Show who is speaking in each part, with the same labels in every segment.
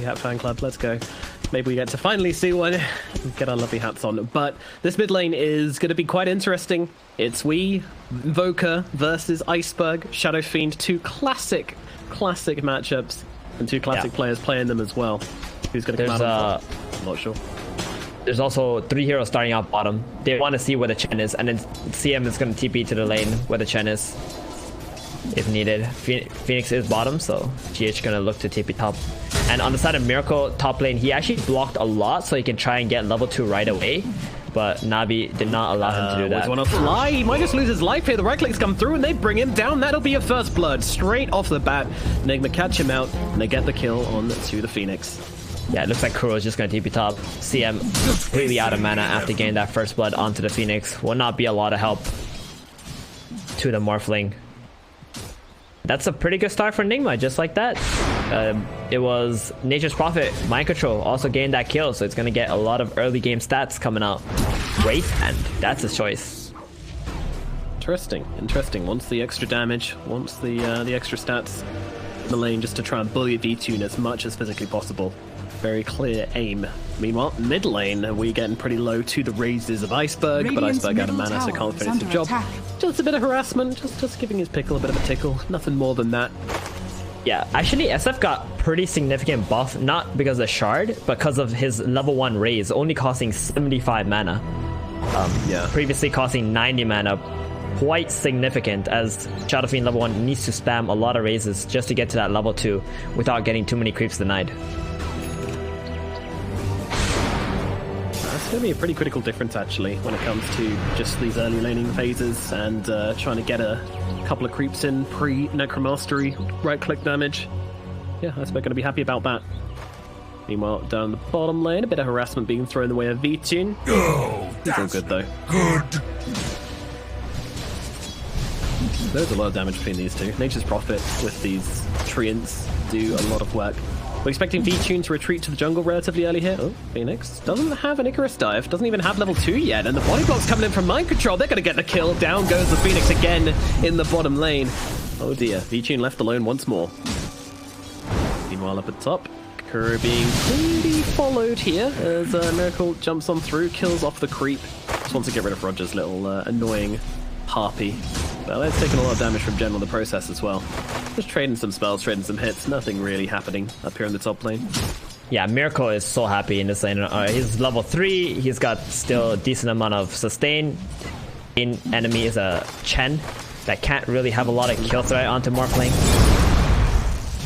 Speaker 1: Lovely Hat Fan Club, let's go. Maybe we get to finally see one and get our lovely hats on. But this mid lane is going to be quite interesting. It's Invoker versus Iceberg, Shadow Fiend, two classic matchups, and two classic players playing them as well. Who's going to come out on top? I'm not sure.
Speaker 2: There's also 3 heroes starting out bottom. They want to see where the Chen is, and then CM is going to TP to the lane where the Chen is, if needed. Phoenix is bottom, so GH going to look to TP top. And on the side of Miracle top lane, he actually blocked a lot, so he can try and get level 2 right away. But Navi did not allow him to do that.
Speaker 1: Want to fly? He might just lose his life here. The right clicks come through and they bring him down. That'll be a first blood straight off the bat. Nigma catch him out and they get the kill on to the Phoenix.
Speaker 2: Yeah, it looks like Kuro is just going to TP top. CM completely out of mana after getting that first blood onto the Phoenix. Will not be a lot of help to the Morphling. That's a pretty good start for Nigma, just like that. It was Nature's Prophet, Mind Control, also gained that kill, so it's going to get a lot of early game stats coming out. Wraith Hand, that's his choice.
Speaker 1: Interesting. Wants the extra damage, wants the extra stats in the lane just to try and bully V-Tune as much as physically possible. Very clear aim. Meanwhile, mid lane, we're getting pretty low to the raises of Iceberg, but Iceberg out of mana, so can't finish the job. Just a bit of harassment, just giving his pickle a bit of a tickle. Nothing more than that.
Speaker 2: Yeah, actually, SF got pretty significant buff, not because of Shard, but because of his level 1 raise, only costing 75 mana. Previously costing 90 mana. Quite significant, as Shadow Fiend level 1 needs to spam a lot of raises just to get to that level 2 without getting too many creeps denied.
Speaker 1: It's going to be a pretty critical difference, actually, when it comes to just these early laning phases and trying to get a couple of creeps in pre-Necromastery right-click damage. Yeah, Iceberg going to be happy about that. Meanwhile, down the bottom lane, a bit of harassment being thrown the way of V-Tune. It's all good, though. Good. There's a lot of damage between these two. Nature's Prophet with these treants do a lot of work. We're expecting V-Tune to retreat to the jungle relatively early here. Oh, Phoenix doesn't have an Icarus dive, doesn't even have level 2 yet, and the body block's coming in from Mind Control. They're going to get the kill. Down goes the Phoenix again in the bottom lane. Oh dear, V-Tune left alone once more. Meanwhile, up at top, Kuro being cleanly followed here as Miracle jumps on through, kills off the creep. Just wants to get rid of Rodjer's little annoying harpy. Well, that's taking a lot of damage from Gen in the process as well. Just trading some spells, trading some hits. Nothing really happening up here in the top lane.
Speaker 2: Yeah, Miracle is so happy in this lane. He's level 3. He's got still a decent amount of sustain. In enemy is a Chen that can't really have a lot of kill threat onto Morphling.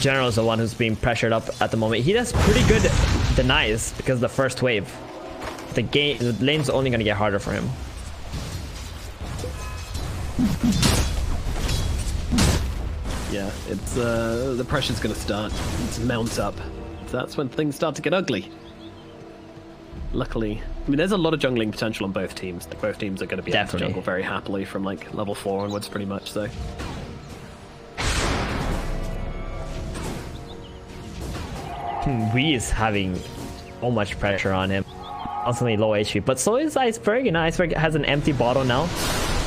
Speaker 2: General is the one who's being pressured up at the moment. He does pretty good denies because of the first wave. The lane's only going to get harder for him.
Speaker 1: Yeah, it's the pressure's going to start to mount up. That's when things start to get ugly. Luckily, I mean, there's a lot of jungling potential on both teams. Both teams are going to be able to jungle very happily from like level 4 onwards, pretty much. So.
Speaker 2: Wee is having so much pressure on him. Constantly low HP, but so is Iceberg. You know, Iceberg has an empty bottle now.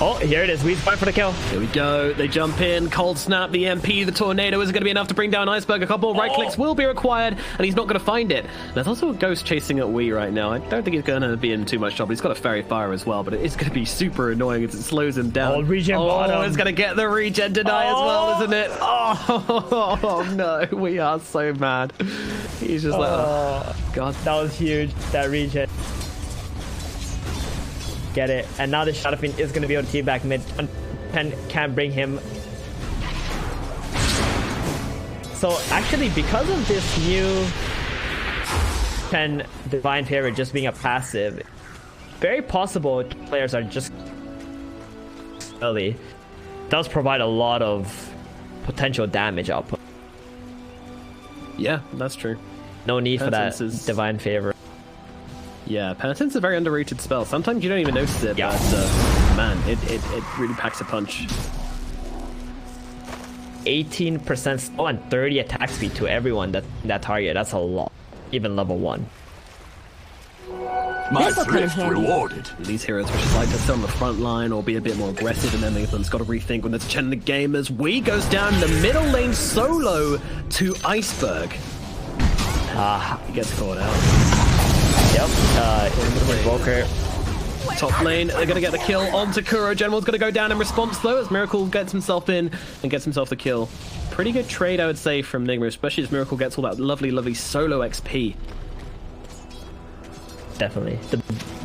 Speaker 2: Oh, here it is. We's going for the kill.
Speaker 1: Here we go. They jump in. Cold Snap, the MP, the Tornado isn't going to be enough to bring down Iceberg. A couple of right clicks will be required, and he's not going to find it. There's also a Ghost chasing at Wee right now. I don't think he's going to be in too much trouble. He's got a Fairy Fire as well, but it is going to be super annoying as it slows him down.
Speaker 2: Oh, regen bottom.
Speaker 1: It's going to get the regen deny as well, isn't it? Oh, no. We are so mad. He's just like, oh, God.
Speaker 2: That was huge, that regen. Get it. And now the Shadow Fiend is going to be able to team back mid. Chen can't bring him. So actually, because of this new Chen Divine Favor just being a passive, very possible players are just early. Does provide a lot of potential damage output.
Speaker 1: Yeah, that's true.
Speaker 2: No need for that Divine Favor.
Speaker 1: Yeah, Penitence is a very underrated spell. Sometimes you don't even notice it, but man, it really packs a punch.
Speaker 2: 18% slow and 30 attack speed to everyone that target. That's a lot, even level 1.
Speaker 3: My thrift rewarded.
Speaker 1: These heroes which just like to sit on the front line or be a bit more aggressive, and then they've got to rethink when there's Chen in the game as Wee goes down the middle lane solo to Iceberg. He gets caught out.
Speaker 2: Yep. Invoker.
Speaker 1: Top lane, they're going to get the kill onto Kuro. General's going to go down in response, though, as Miracle gets himself in and gets himself the kill. Pretty good trade, I would say, from Nigma, especially as Miracle gets all that lovely, lovely solo XP.
Speaker 2: Definitely.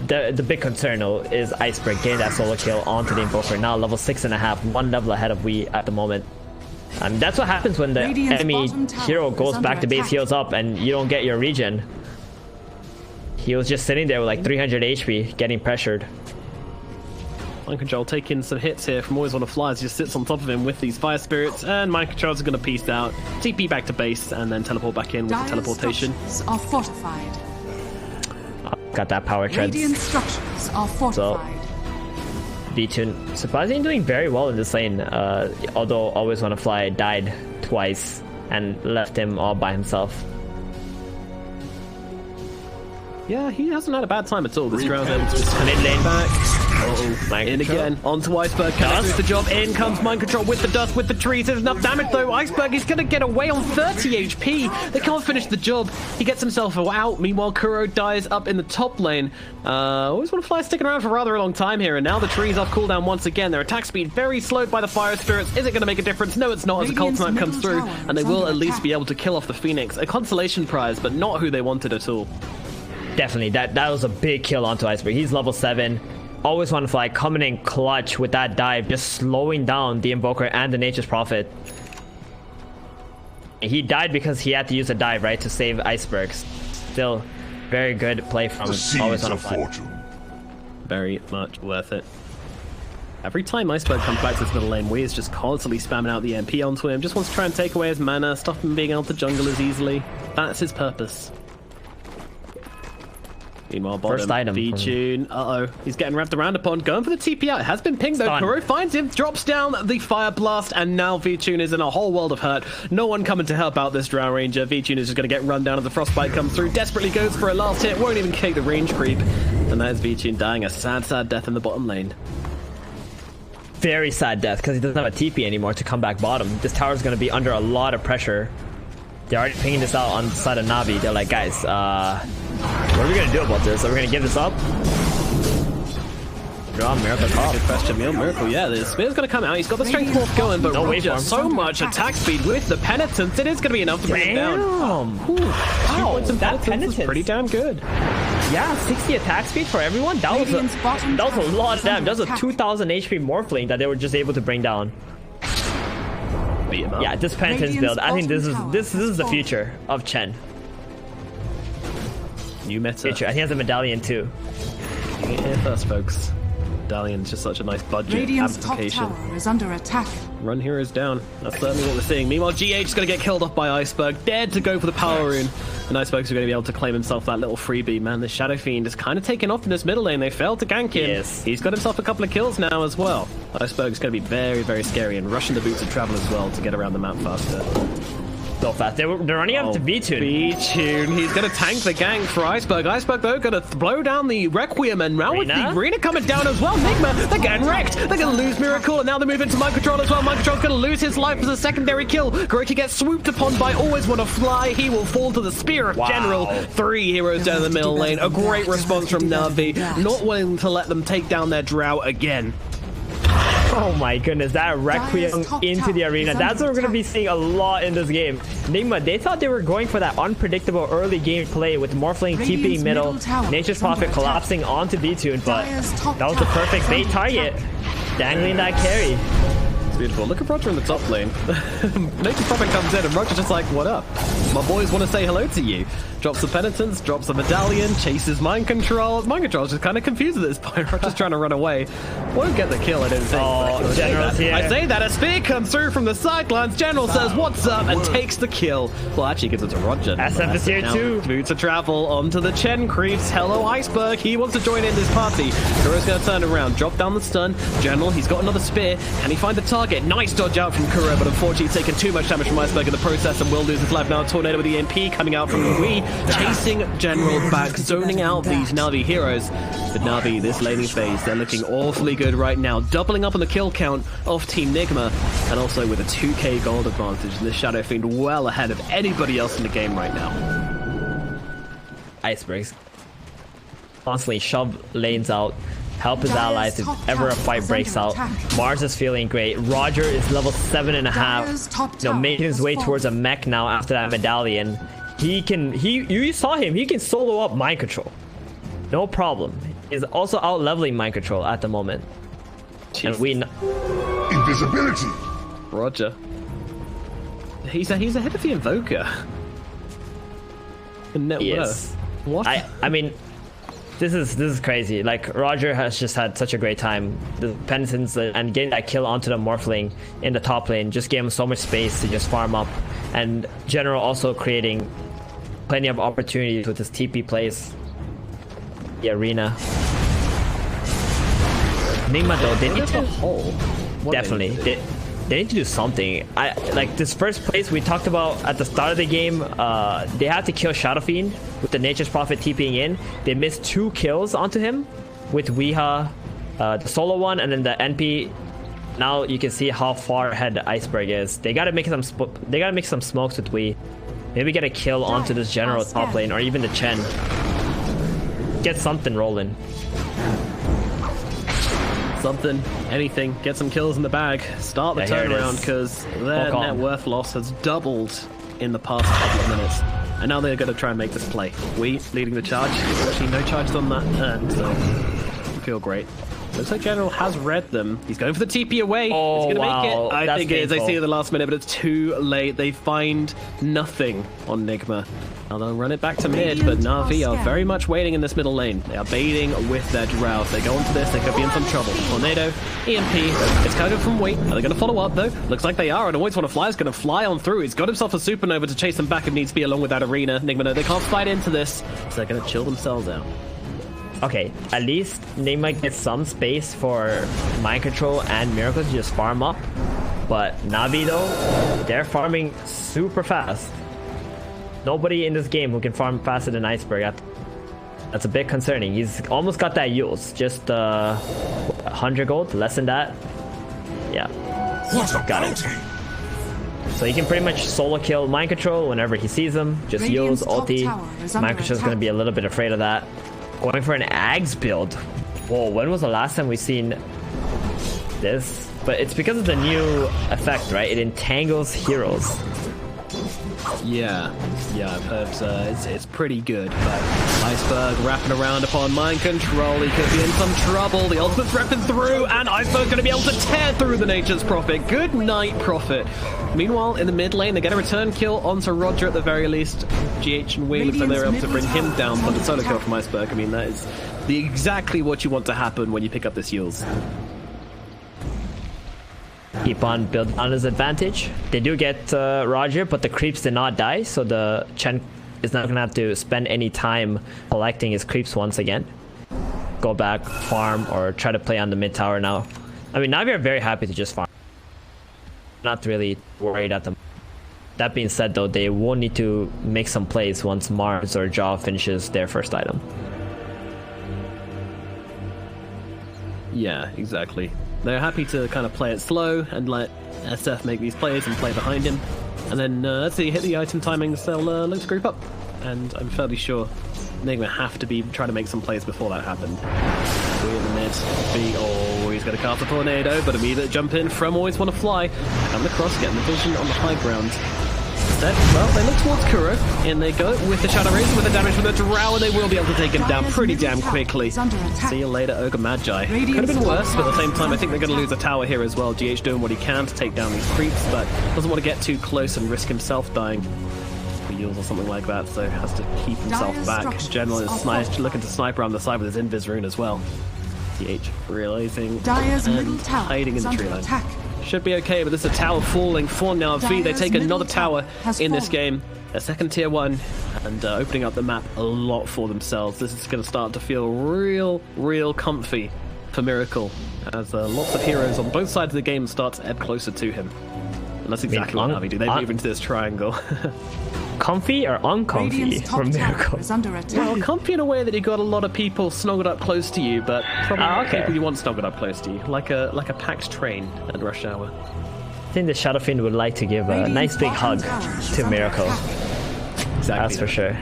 Speaker 2: The big concern, though, is Iceberg getting that solo kill onto the Invoker. Now level 6.5, one level ahead of we at the moment. That's what happens when the enemy hero goes back to base, heals up, and you don't get your regen. He was just sitting there with like 300 HP, getting pressured.
Speaker 1: Mind Control taking some hits here from Always Wanna Fly as he just sits on top of him with these Fire Spirits, and Mind Control's going to piece out, TP back to base, and then teleport back in with the teleportation.
Speaker 3: Are fortified.
Speaker 2: Got that power treads.
Speaker 3: Radiant structures are fortified.
Speaker 2: V-Tune surprisingly doing very well in this lane, although Always Wanna Fly died twice and left him all by himself.
Speaker 1: Yeah, he hasn't had a bad time at all. This round able to just mid lane back. In again, onto Iceberg, can do the job. In comes Mind Control with the dust, with the trees. There's enough damage though. Iceberg is going to get away on 30 HP. They can't finish the job. He gets himself out. Meanwhile, Kuro dies up in the top lane. Always Wanna Fly sticking around for rather a long time here, and now the trees off cooldown once again. Their attack speed very slowed by the Fire Spirits. Is it going to make a difference? No, it's not, as a Cult Snipe comes through, and they will at least be able to kill off the Phoenix. A consolation prize, but not who they wanted at all.
Speaker 2: Definitely, that was a big kill onto Iceberg. He's level 7. Always Wanna Fly coming in clutch with that dive, just slowing down the Invoker and the Nature's Prophet. He died because he had to use a dive, right, to save Iceberg. Still, very good play from Always Wanna Fly.
Speaker 1: Very much worth it. Every time Iceberg comes back to this middle lane, Wii is just constantly spamming out the MP onto him. Just wants to try and take away his mana, stop him being able to jungle as easily. That's his purpose. Meanwhile, bottom,
Speaker 2: first item.
Speaker 1: V-Tune. He's getting wrapped around upon. Going for the TP out. It has been pinged though. Kuro finds him, drops down the Fire Blast, and now V-Tune is in a whole world of hurt. No one coming to help out this Drow Ranger. V-Tune is just going to get run down as the Frostbite comes through. Desperately goes for a last hit. Won't even take the range creep. And that is V-Tune dying a sad, sad death in the bottom lane.
Speaker 2: Very sad death, because he doesn't have a TP anymore to come back bottom. This tower is going to be under a lot of pressure. They're already pinging this out on the side of Navi. They're like, guys, what are we going to do about this? Are we going to give this up? Draw Miracle top.
Speaker 1: Good question, Miracle. Yeah, the Spear's going to come out. He's got the Strength Morph going, but Rodjer, so much attack speed with the Penitence. It is going to be enough to bring him down.
Speaker 2: Wow, that Penitence
Speaker 1: is pretty damn good.
Speaker 2: Yeah, 60 attack speed for everyone. That was a lot of damage. That was a 2,000 HP Morphling that they were just able to bring down. Yeah, this Penitence build, I think this is the future of Chen.
Speaker 1: New meta.
Speaker 2: Future. And he has a medallion too.
Speaker 1: You get here first, folks. Medallion's just such a nice budget
Speaker 3: Radiant's
Speaker 1: application.
Speaker 3: top tower is under attack.
Speaker 1: Run heroes down. That's certainly what we're seeing. Meanwhile, GH is going to get killed off by Iceberg. Dared to go for the power rune. And Iceberg's going to be able to claim himself that little freebie. Man, the Shadow Fiend is kind of taken off in this middle lane. They failed to gank him.
Speaker 2: Yes.
Speaker 1: He's got himself a couple of kills now as well. Iceberg's going to be very, very scary, and rushing the boots of travel as well to get around the map faster.
Speaker 2: So fast. They're running up to V-Tune.
Speaker 1: V-Tune. He's going to tank the gank for Iceberg. Iceberg, though, going to blow down the Requiem, and now with the Arena coming down as well. Nigma, they're getting wrecked. They're going to lose Miracle, and now they're moving to Mind Control as well. Mind Control's going to lose his life as a secondary kill. Goriki gets swooped upon by Always Wanna Fly. He will fall to the Spear of General. 3 heroes down the middle lane. A great response from Navi. Not willing to let them take down their Drow again.
Speaker 2: Oh my goodness, that Requiem into the arena. That's what we're going to be seeing a lot in this game. Nigma, they thought they were going for that unpredictable early game play with Morphling TPing middle, Nature's Prophet collapsing onto V-Tune, but that was the perfect bait target. Dangling that carry.
Speaker 1: It's beautiful. Look at Rodjer in the top lane. Nature's Prophet comes in and Rodjer's just like, what up? My boys want to say hello to you. Drops the Penitence, drops the Medallion, chases Mind Control. Mind Control's just kind of confused at this point. Rodjer's trying to run away. Won't get the kill, I don't think.
Speaker 2: Oh, General's here.
Speaker 1: I say that. A spear comes through from the sidelines. General says, what's up? And takes the kill. Well, actually gives it to Rodjer.
Speaker 2: SF is here too.
Speaker 1: Boots of travel onto the Chen creeps. Hello, Iceberg. He wants to join in this party. Kuro's going to turn around, drop down the stun. General, he's got another spear. Can he find the target? Nice dodge out from Kuro, but unfortunately he's taken too much damage from Iceberg in the process and will lose his life now. A tornado with the EMP coming out from Wii, chasing General back, zoning out these Navi heroes. But Navi, this laning phase, they're looking awfully good right now, doubling up on the kill count of Team Nigma, and also with a 2k gold advantage, and this Shadow Fiend well ahead of anybody else in the game right now.
Speaker 2: icebergs. Constantly shove lanes out, help his allies if ever a fight breaks out. Mars is feeling great. Rodjer is level 7.5. You know, making his way towards a mech now after that medallion. You saw him. He can solo up mind control. No problem. He's also out leveling mind control at the moment.
Speaker 1: Jesus.
Speaker 2: And we
Speaker 4: Invisibility.
Speaker 1: Rodjer. He's ahead of the Invoker. In net worth. What?
Speaker 2: I mean, this is crazy. Like, Rodjer has just had such a great time. The penitence and getting that kill onto the Morphling in the top lane just gave him so much space to just farm up. And General also creating plenty of opportunities with his TP plays. The arena. Nigma though, they need to
Speaker 1: hole.
Speaker 2: Definitely. They need to do something. Like this first place we talked about at the start of the game, they had to kill Shadow Fiend with the Nature's Prophet TPing in. They missed 2 kills onto him with Weeha, the solo one, and then the NP. Now you can see how far ahead the Iceberg is. They gotta make some smokes with Wee. Maybe get a kill onto this general top lane or even the Chen. Get something rolling.
Speaker 1: Something, anything, get some kills in the bag, start the turnaround, because their net worth loss has doubled in the past couple of minutes. And now they're going to try and make this play. We leading the charge. Actually, no charges on that turn, so I feel great. Looks like General has read them. He's going for the TP away.
Speaker 2: Oh,
Speaker 1: He's going to
Speaker 2: wow.
Speaker 1: make it. I think it is. I
Speaker 2: painful.
Speaker 1: see it at the last minute, but it's too late. They find nothing on Nigma. Now they'll run it back to mid, but Na'Vi are very much waiting in this middle lane. They are baiting with their drow. If they go into this, they could be in some trouble. Tornado, EMP, it's covered from Wait. Are they going to follow up, though? Looks like they are, and Always Want to Fly is going to fly on through. He's got himself a supernova to chase them back if needs be, along with that arena. Nigma, no, they can't fight into this, so they're going to chill themselves out.
Speaker 2: Okay, at least Nigma gets some space for mind control and miracles to just farm up. But Na'Vi though, they're farming super fast. Nobody in this game who can farm faster than Iceberg. That's a bit concerning. He's almost got that Yules. Just 100 gold, less than that. Yeah, got it. So he can pretty much solo kill mind control whenever he sees them. Just Yules, ulti. Mind control is going to be a little bit afraid of that. Going for an Ags build. Whoa, when was the last time we seen this? But it's because of the new effect, right? It entangles heroes.
Speaker 1: Yeah, I've heard it's pretty good, but Iceberg wrapping around upon mind control. He could be in some trouble. The ultimate's wrapping through, and Iceberg's going to be able to tear through the Nature's Prophet. Good night, Prophet. Meanwhile, in the mid lane, they get a return kill onto Rodjer at the very least. GH and Wheel, so they're able to bring him down, but the solo kill from Iceberg, I mean, that is exactly what you want to happen when you pick up this Yules.
Speaker 2: Keep on building on his advantage. They do get Rodjer, but the creeps did not die, so the Chen is not going to have to spend any time collecting his creeps once again. Go back, farm, or try to play on the mid tower now. I mean, Na'Vi are very happy to just farm. Not really worried at them. That being said, though, they will need to make some plays once Mars or Jaw finishes their first item.
Speaker 1: Yeah, exactly. They're happy to kind of play it slow and let SF make these plays and play behind him. And then, let's see, hit the item timings, they'll look to group up. And I'm fairly sure Nigma have to be trying to make some plays before that happened. We in the mid. Oh, he's going to cast a tornado, but immediate jump in from Always Want to Fly. Coming across, getting the vision on the high ground. Instead, well, they look towards Kuro, and they go with the Shadow Razor with the damage from the Drow, and they will be able to take him down pretty damn quickly. See you later, Ogre Magi. Could have been worse, but at the same time, I think they're going to lose a tower here as well. GH doing what he can to take down these creeps, but doesn't want to get too close and risk himself dying. Or something like that, so has to keep himself back. General is looking to sniper on the side with his Invis rune as well. DH realizing and hiding in the tree line. Should be okay, but this is a tower falling for Na'Vi. They take another tower in this game. A second tier 1 and opening up the map a lot for themselves. This is going to start to feel real comfy for Miracle as lots of heroes on both sides of the game start to ebb closer to him. And that's exactly what Na'Vi do. They move into this triangle.
Speaker 2: Comfy or uncomfy from Miracle?
Speaker 1: Well, comfy in a way that you got a lot of people snuggled up close to you, but probably people you want snuggled up close to you, like a packed train at rush hour.
Speaker 2: I think the Shadow Fiend would like to give a nice big hug to Miracle.
Speaker 1: Exactly.
Speaker 2: That's for sure.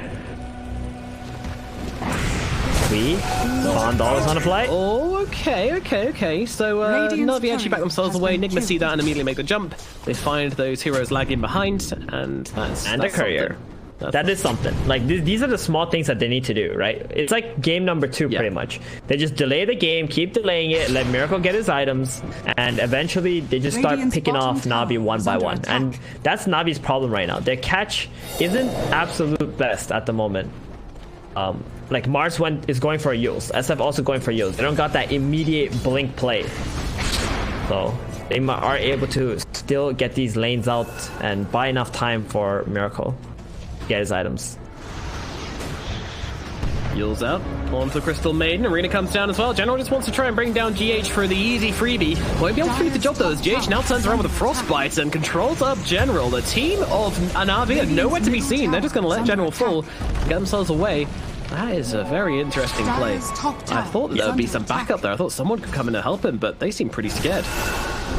Speaker 2: sweet. $1 on a flight.
Speaker 1: Oh, okay. So Na'Vi actually back themselves away. Nigma see that and immediately make the jump. They find those heroes lagging behind, and that's
Speaker 2: a courier. That is something. Like these are the small things that they need to do, right? It's like game number 2 pretty much. They just delay the game, keep delaying it, let Miracle get his items, and eventually they just start picking off Na'Vi one by one. And that's Na'Vi's problem right now. Their catch isn't absolute best at the moment. Like Mars is going for a Yules. SF also going for Yules. They don't got that immediate blink play. So they are able to still get these lanes out and buy enough time for Miracle to get his items.
Speaker 1: Yules out onto the Crystal Maiden. Arena comes down as well. General just wants to try and bring down GH for the easy freebie. Won't be able to finish the job though, as GH now turns around with a Frostbite and controls up General. The team of Na'Vi are nowhere to be seen. They're just going to let General fall and get themselves away. That is a very interesting play. I thought that there would be some backup there. I thought someone could come in to help him, but they seem pretty scared.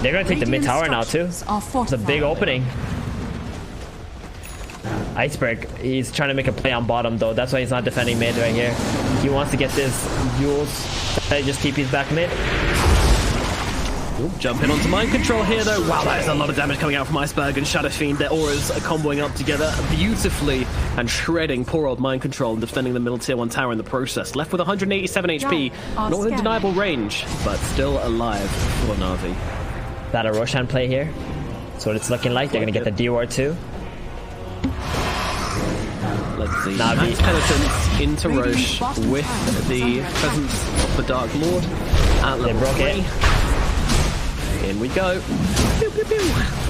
Speaker 2: They're going to take the mid tower now too. It's a big opening. Iceberg, he's trying to make a play on bottom though. That's why he's not defending mid right here. He wants to get this Yules. He just TP's back mid.
Speaker 1: Ooh, jumping onto mind control here though. Wow, that is a lot of damage coming out from Iceberg and Shadow Fiend. Their auras are comboing up together beautifully and shredding poor old mind control and defending the middle tier 1 tower in the process. Left with 187 HP, not within deniable range, but still alive for Na'Vi.
Speaker 2: That a Roshan play here? That's what it's looking like. They're going to get the D-Ward too.
Speaker 1: Let's see. Max Penitence into Roche with the presence of the Dark Lord at level 3. In we go. Pew, pew, pew.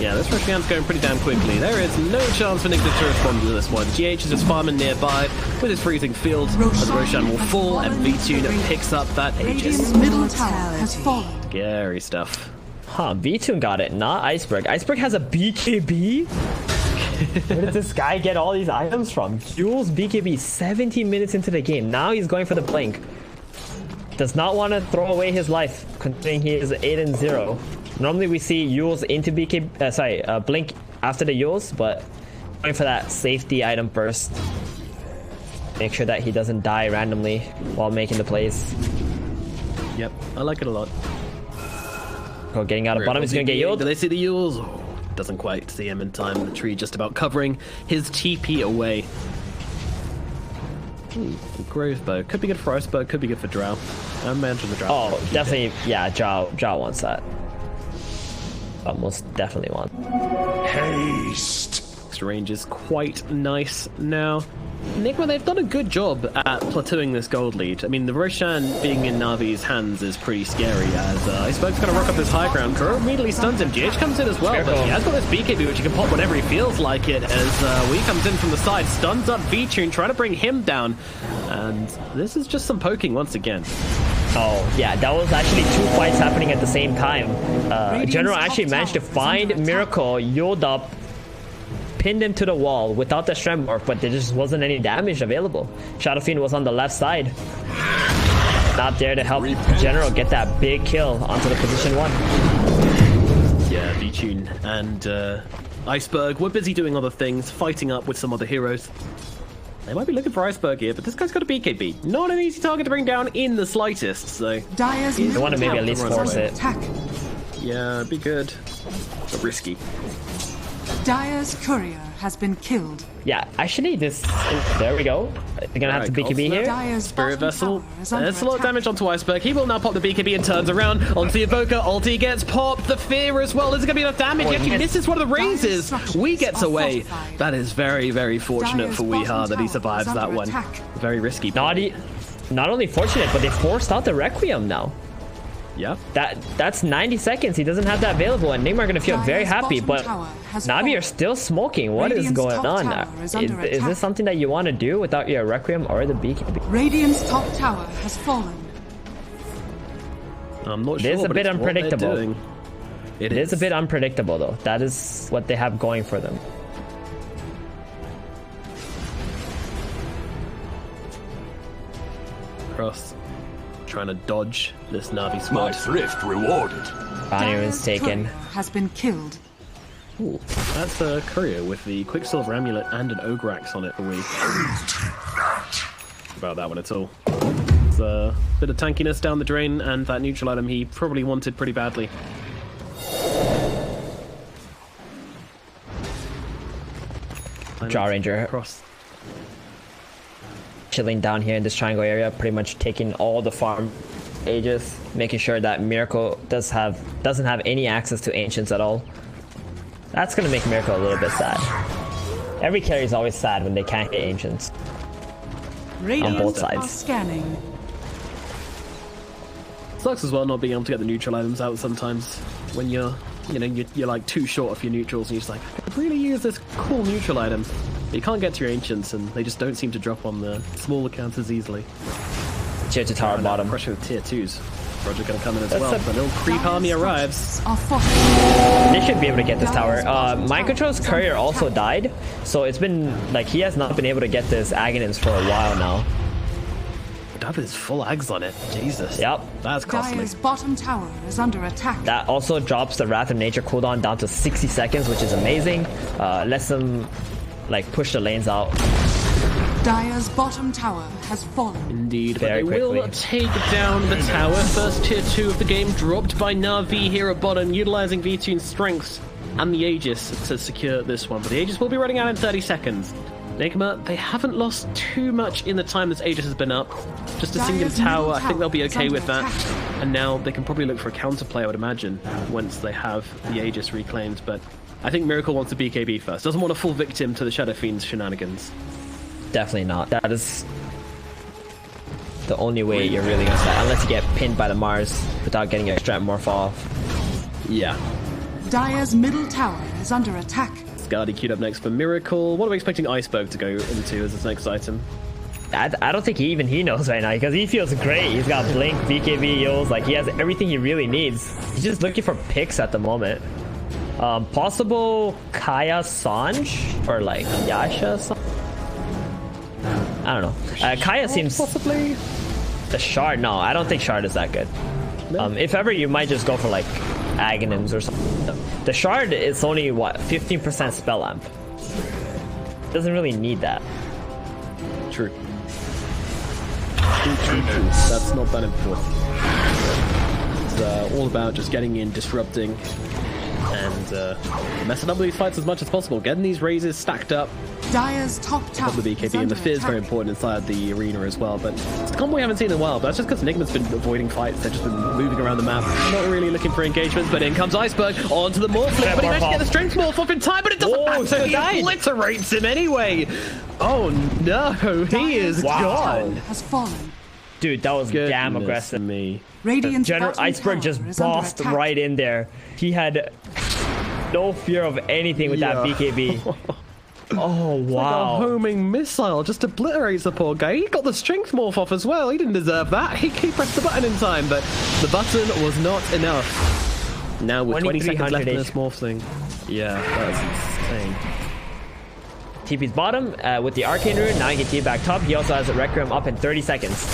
Speaker 1: Yeah, this Roshan's going pretty damn quickly. There is no chance for Nigma to respond to this one. GH is just farming nearby with his freezing field as Roshan will fall and V-Tune picks up that Aegis.
Speaker 3: Middle tower has fallen.
Speaker 1: Scary stuff.
Speaker 2: Huh, V-Tune got it, not Iceberg. Iceberg has a BKB? Where did this guy get all these items from? Jules BKB 17 minutes into the game. Now he's going for the blink. Does not want to throw away his life, considering he is 8-0. Normally we see Yules into BKB, blink after the Yules, but going for that safety item first. Make sure that he doesn't die randomly while making the plays.
Speaker 1: Yep, I like it a lot.
Speaker 2: Oh, getting out of bottom, he's gonna get Yuled.
Speaker 1: Do they see the Yules? Oh, doesn't quite see him in time. The tree just about covering his TP away. Grove Bow. Could be good for Iceberg, could be good for Drow. I imagine the Drow.
Speaker 2: Oh, definitely. Yeah, Drow wants that. Most definitely want.
Speaker 4: Haste.
Speaker 1: Extra range is quite nice now. Nigma, they've done a good job at plateauing this gold lead. I mean, the Roshan being in Na'Vi's hands is pretty scary, as Iceberg's going to rock up this high ground. Crow immediately stuns him. GH comes in as well, but he has got this BKB, which he can pop whenever he feels like it, as Wee comes in from the side, stuns up V-Tune, trying to bring him down. And this is just some poking once again.
Speaker 2: Oh, yeah, that was actually 2 fights happening at the same time. General actually managed to find Miracle, Yuled up, pinned him to the wall without the Stremorph, but there just wasn't any damage available. Shadow Fiend was on the left side. Not there to help General get that big kill onto the position 1.
Speaker 1: Yeah, V-Tune and Iceberg were busy doing other things, fighting up with some other heroes. They might be looking for Iceberg here, but this guy's got a BKB. Not an easy target to bring down in the slightest, so...
Speaker 2: They want to maybe at least force it.
Speaker 1: Yeah, it'd be good, but risky.
Speaker 3: Dire's courier has been killed.
Speaker 2: Yeah, actually, there we go. They're gonna have to BKB here.
Speaker 1: Spirit Vessel. There's a lot of damage onto Iceberg. He will now pop the BKB and turns around onto the Evoker. Ulti gets popped. The Fear as well. Is it gonna be enough damage? He actually misses one of the raises. Wee gets away. That is very, very fortunate for Weeha that he survives that one. Very risky.
Speaker 2: Not only fortunate, but they forced out the Requiem now.
Speaker 1: Yeah.
Speaker 2: That's 90 seconds. He doesn't have that available, and Nigma are going to feel very happy, but Na'Vi are still smoking. What is going on? Is this something that you want to do without your Requiem or the BKB?
Speaker 3: Radiant's top tower has fallen.
Speaker 1: I'm not sure.
Speaker 2: It is a bit unpredictable.
Speaker 1: It
Speaker 2: is a bit unpredictable, though. That is what they have going for them.
Speaker 1: Cross. Trying to dodge this Na'Vi smoke.
Speaker 4: My thrift rewarded.
Speaker 2: Bounty is taken.
Speaker 3: Has been killed.
Speaker 1: Ooh, that's a courier with the Quicksilver Amulet and an Ogre Axe on it for Wee. About that one at all. It's a bit of tankiness down the drain, and that neutral item he probably wanted pretty badly.
Speaker 2: Jaw Ranger
Speaker 1: Cross.
Speaker 2: chilling down here in this triangle area, pretty much taking all the farm Aegis, making sure that Miracle doesn't have any access to Ancients at all. That's gonna make Miracle a little bit sad. Every carry is always sad when they can't hit Ancients.
Speaker 3: Radiant
Speaker 2: both
Speaker 3: are
Speaker 2: sides.
Speaker 3: scanning.
Speaker 1: Sucks as well not being able to get the neutral items out sometimes when you're like too short of your neutrals, and you're just like, I could really use this cool neutral item. But you can't get to your Ancients, and they just don't seem to drop on the smaller counters easily.
Speaker 2: Tier 2 tower bottom.
Speaker 1: Pressure with tier 2s. Rodjer gonna come in as
Speaker 2: That's
Speaker 1: well.
Speaker 2: a-
Speaker 1: The little creep army arrives.
Speaker 3: Are fortified.
Speaker 2: They should be able to get this tower. Mind Control's courier also died, so it's been like he has not been able to get this Aghanims for a while now.
Speaker 1: That is full Ags on it. Jesus.
Speaker 2: Yep.
Speaker 1: That's costly.
Speaker 3: Dire's bottom tower is under attack.
Speaker 2: That also drops the Wrath of Nature cooldown down to 60 seconds, which is amazing. Lets them like push the lanes out.
Speaker 3: Dire's bottom tower has fallen.
Speaker 1: Indeed, but
Speaker 2: Very
Speaker 1: they will
Speaker 2: quickly.
Speaker 1: take down the tower. First tier 2 of the game dropped by Na'Vi here at bottom, utilizing V-Tune's strengths and the Aegis to secure this one. But the Aegis will be running out in 30 seconds. Nigma, they haven't lost too much in the time this Aegis has been up. Just a single
Speaker 3: Dire's middle
Speaker 1: tower, I think they'll be
Speaker 3: tower is
Speaker 1: okay
Speaker 3: under
Speaker 1: with that.
Speaker 3: attack.
Speaker 1: And now they can probably look for a counterplay, I would imagine, once they have the Aegis reclaimed. But I think Miracle wants a BKB first. Doesn't want to fall victim to the Shadow Fiend's shenanigans.
Speaker 2: Definitely not. That is the only way you're really gonna start, unless you get pinned by the Mars without getting your strength morph off.
Speaker 1: Yeah.
Speaker 3: Dire's middle tower is under attack.
Speaker 1: Scardy queued up next for Miracle. What are we expecting Iceberg to go into as his next item?
Speaker 2: I don't think he knows right now, because he feels great. He's got Blink, BKB, heals, like he has everything he really needs. He's just looking for picks at the moment. Possible Kaya Sanj or like Yasha Sanj? I don't know. Kaya seems...
Speaker 1: Possibly.
Speaker 2: The Shard? No, I don't think Shard is that good. If ever, you might just go for like Aghanims or something. The Shard is only, what, 15% spell amp. Doesn't really need that.
Speaker 1: True. True. That's not that important. It's all about just getting in, disrupting, and messing up with these fights as much as possible. Getting these raises stacked up.
Speaker 3: Dire's top tower
Speaker 1: The
Speaker 3: is
Speaker 1: BKB and
Speaker 3: under
Speaker 1: the Fear is very
Speaker 3: attack.
Speaker 1: important inside the arena as well. But it's a combo we haven't seen in a while. But that's just because Nigma's been avoiding fights. They've just been moving around the map, not really looking for engagements. But in comes Iceberg onto the Morphling. But he managed to get the strength morph off in time, but it doesn't
Speaker 2: Oh,
Speaker 1: matter.
Speaker 2: he
Speaker 1: He
Speaker 2: died.
Speaker 1: obliterates him anyway. Oh no, he is
Speaker 3: Dire's
Speaker 1: gone.
Speaker 3: tower has fallen.
Speaker 2: Dude, that was damn
Speaker 1: Goodness
Speaker 2: aggressive.
Speaker 1: me.
Speaker 3: Radiant's
Speaker 2: General
Speaker 3: bottom
Speaker 2: Iceberg
Speaker 3: tower
Speaker 2: just
Speaker 3: is under
Speaker 2: bossed
Speaker 3: attack.
Speaker 2: right in there. He had no fear of anything with that
Speaker 1: Yeah.
Speaker 2: BKB. Oh,
Speaker 1: Like a
Speaker 2: wow.
Speaker 1: homing missile just obliterates the poor guy. He got the strength morph off as well. He didn't deserve that. He pressed the button in time, but the button was not enough. Now with 20 seconds left in this morph thing. Yeah, that is insane.
Speaker 2: TP's bottom with the Arcane Rune. Now he can TP back top. He also has a Requiem up in 30 seconds.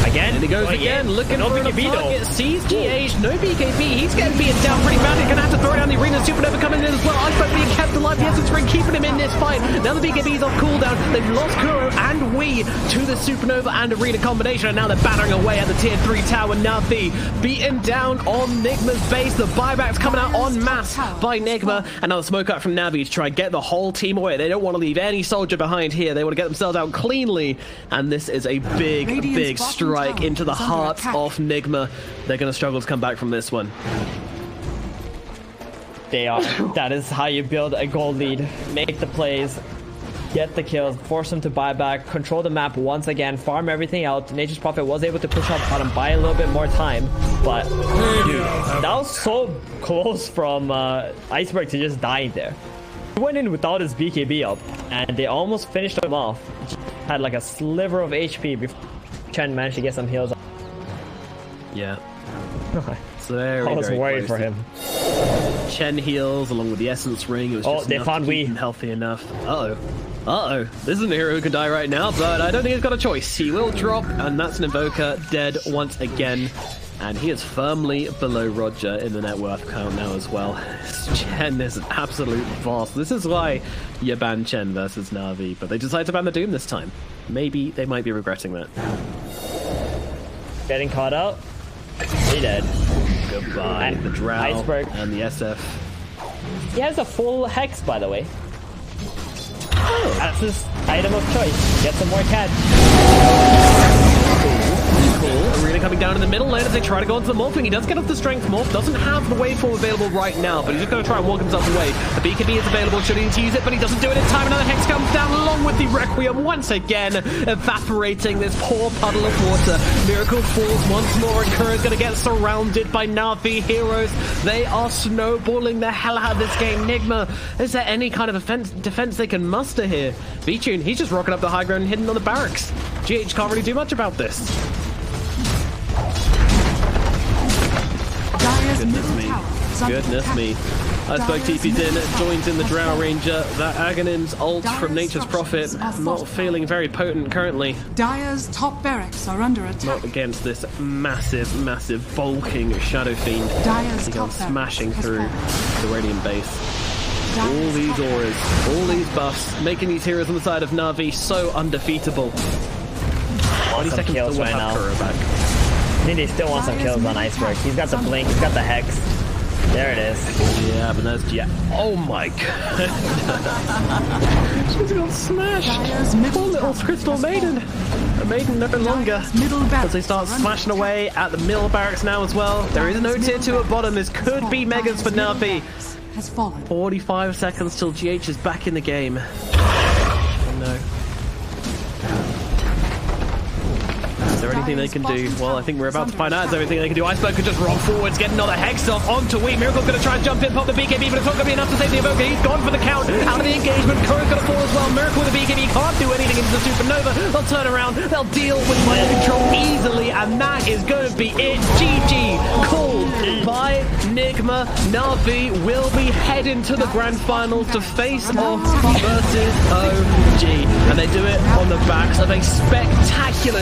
Speaker 2: Again,
Speaker 1: And he goes
Speaker 2: going
Speaker 1: again,
Speaker 2: in.
Speaker 1: looking
Speaker 2: No
Speaker 1: for a
Speaker 2: BKB though.
Speaker 1: target. Sees GH, no BKB. He's getting beaten down pretty badly. Gonna have to throw down the arena. Supernova coming in as well. Iceberg being kept alive. The Essence Ring keeping him in this fight. Now the BKB's off cooldown. They've lost Kuro and Wii to the Supernova and arena combination, and now they're battering away at the tier 3 tower. Navi beaten down on Nigma's base. The buybacks coming out en masse by Nigma, and now the smoke out from Navi to try and get the whole team away. They don't want to leave any soldier behind here. They want to get themselves out cleanly, and this is a big
Speaker 3: bottom
Speaker 1: strike
Speaker 3: tower
Speaker 1: into the
Speaker 3: is under
Speaker 1: heart
Speaker 3: attack.
Speaker 1: of Nigma. They're going to struggle to come back from this one.
Speaker 2: They are. That is how you build a gold lead. Make the plays, get the kills, force them to buy back, control the map once again, farm everything out. Nature's Prophet was able to push up bottom, buy a little bit more time, but dude, that was so close from Iceberg to just dying there. He went in without his BKB up, and they almost finished him off. Just had like a sliver of HP before Chen managed to get some heals.
Speaker 1: Yeah. It's very,
Speaker 2: I was
Speaker 1: very
Speaker 2: worried
Speaker 1: close
Speaker 2: for
Speaker 1: to-
Speaker 2: him.
Speaker 1: Chen heals along with the Essence Ring. It was
Speaker 2: Oh,
Speaker 1: just
Speaker 2: they
Speaker 1: enough
Speaker 2: found
Speaker 1: to keep
Speaker 2: Wii.
Speaker 1: him healthy enough. Uh-oh. This isn't a hero who can die right now, but I don't think he's got a choice. He will drop, and that's an Invoker dead once again. And he is firmly below Rodjer in the net worth count now as well. Chen is an absolute boss. This is why you ban Chen versus Na'Vi, but they decide to ban the Doom this time. Maybe they might be regretting that.
Speaker 2: Getting caught out. He dead.
Speaker 1: Goodbye. The Drow
Speaker 2: Iceberg.
Speaker 1: and the SF.
Speaker 2: He has a full Hex, by the way. Oh. That's his item of choice. Get some more cat.
Speaker 1: Cool. Arena coming down in the middle lane as they try to go into the morphing. He does get off the strength morph. Doesn't have the waveform available right now, but he's just going to try and walk himself away. The BKB is available. Should he need to use it, but he doesn't do it in time. Another Hex comes down along with the Requiem once again, evaporating this poor puddle of water. Miracle falls once more, and Kura's going to get surrounded by Na'Vi heroes. They are snowballing the hell out of this game. Nigma, is there any kind of defense they can muster here? Vincere, he's just rocking up the high ground and hidden on the barracks. GH can't really do much about this. Goodness me. Goodness me. Iceberg TP's in, joins in the Drow Ranger. That Aghanin's ult from Nature's Prophet, not feeling very potent currently.
Speaker 3: Dire's top barracks are under attack.
Speaker 1: Not against this massive, massive, bulking Shadow Fiend.
Speaker 3: Dire's
Speaker 1: He
Speaker 3: top
Speaker 1: goes smashing
Speaker 3: barracks
Speaker 1: through
Speaker 3: has
Speaker 1: the Radiant base. All
Speaker 3: Dire's
Speaker 1: these
Speaker 3: top
Speaker 1: auras, all these buffs, making these heroes on the side of Na'Vi so undefeatable. 20 seconds
Speaker 2: kills
Speaker 1: till we'll
Speaker 2: right
Speaker 1: have
Speaker 2: now.
Speaker 1: Kura back.
Speaker 2: I think they still want some kills on Iceberg. He's got the blink, he's got the Hex. There it is.
Speaker 1: Yeah, but that's oh my god. She's got smashed. Poor little Crystal Maiden. A maiden no longer. As they start smashing away at the middle barracks now as well. There is no tier 2 at bottom. This could be Megas for Na'Vi. 45 seconds till GH is back in the game. Oh no. Is there anything they can do? Well, I think we're about to find out. Is there anything they can do? Iceberg could just roll forwards, get another Hex off onto Wheat. Miracle's going to try and jump in, pop the BKB, but it's not going to be enough to save the Evoker. He's gone for the count. Out of the engagement. Kura's going to fall as well. Miracle with the BKB can't do anything into the Supernova. They'll turn around. They'll deal with mind control easily, and that is going to be it. GG. Called by Nigma. Na'Vi will be heading to the grand finals to face off versus OG. And they do it on the backs of a spectacular